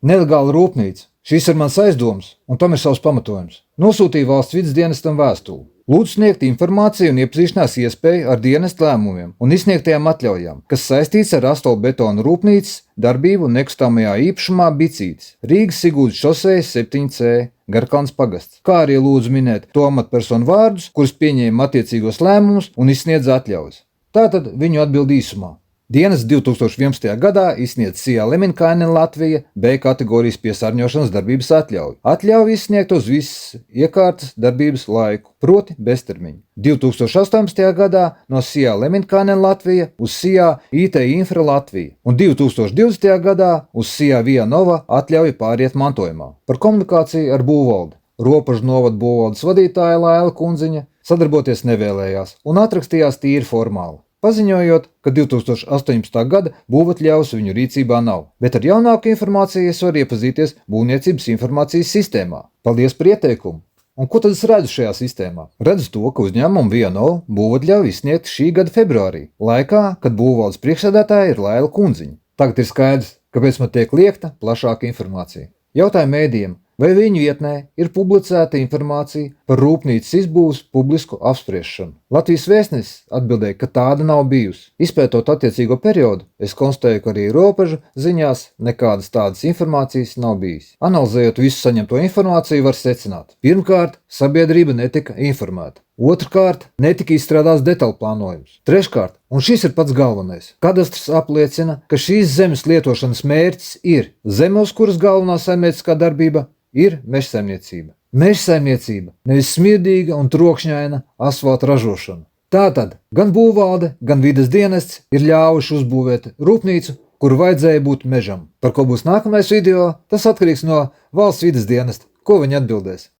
Nelegāla rūpnīca. Šis ir mans aizdoms, un tam ir savs pamatojums. Nosūtīja valsts vides dienestam vēstuli. Lūdzu sniegt informāciju un iepazīšanās iespēju ar dienesta lēmumiem un izsniegtajām atļaujām, kas saistīts ar Astolbetona rūpnīcas darbību nekustamajā īpašumā Bicītis, Rīgas Siguldas šosejas 7C, Garkalns pagasts, kā arī lūdzu minēt to amatpersonu vārdus, kurus pieņēma attiecīgos lēmumus un izsniedz atļaujas. Tātad viņu atbild īsumā. Dienas 2011. gadā izsniedz Sijā Leminkainen Latvija B kategorijas piesārņošanas darbības atļauju. Atļauju izsniegt uz visas iekārtas darbības laiku, proti beztermiņu. 2018. gadā no Sijā Leminkainen Latvija uz Sijā IT Infra Latvija un 2020. gadā uz Sijā Via Nova atļauju pāriet mantojumā. Par komunikāciju ar būvvaldi. Ropažu novada būvvaldes vadītāja Laila Kundziņa sadarboties nevēlējās un atrakstījās tīri formāli, paziņojot, ka 2018. gada būvatļaus viņu rīcībā nav, bet ar jaunāku informāciju es varu iepazīties Būvniecības informācijas sistēmā. Paldies par ieteikumu! Un ko tad es redzu šajā sistēmā? Redzu to, ka uzņēmumam Vieno būvatļauju izsniegt šī gada februārī, laikā, kad būvvaldes priekšsēdētāja ir Laila Kundziņa. Tagad ir skaidrs, kāpēc man tiek liekta plašāka informācija. Jautāju mēdījiem, vai viņu vietnē ir publicēta informācija par rūpnīcas izbūves publisku apspriešanu. Latvijas Vēstnesis atbildēja, ka tāda nav bijusi. Izpētot attiecīgo periodu, es konstatēju, ka arī robežu ziņās nekādas tādas informācijas nav bijis. Analizējot visu saņemto informāciju, var secināt. Pirmkārt, sabiedrība netika informēta. Otrkārt, netika izstrādāts detaļu plānojums. Treškārt, un šis ir pats galvenais, kadastrs apliecina, ka šīs zemes lietošanas mērķis ir zeme, uz kuras galvenā saimnieciskā darbība ir mežsaimniecība. Mežsaimniecība, nevis smirdīga un trokšņaina asfalta ražošana. Tātad gan būvvalde, gan vides dienests ir ļāvuši uzbūvēt rūpnīcu, kur vajadzēja būt mežam. Par ko būs nākamais video, tas atkarīgs no valsts vides dienesta. Ko viņi atbildēs?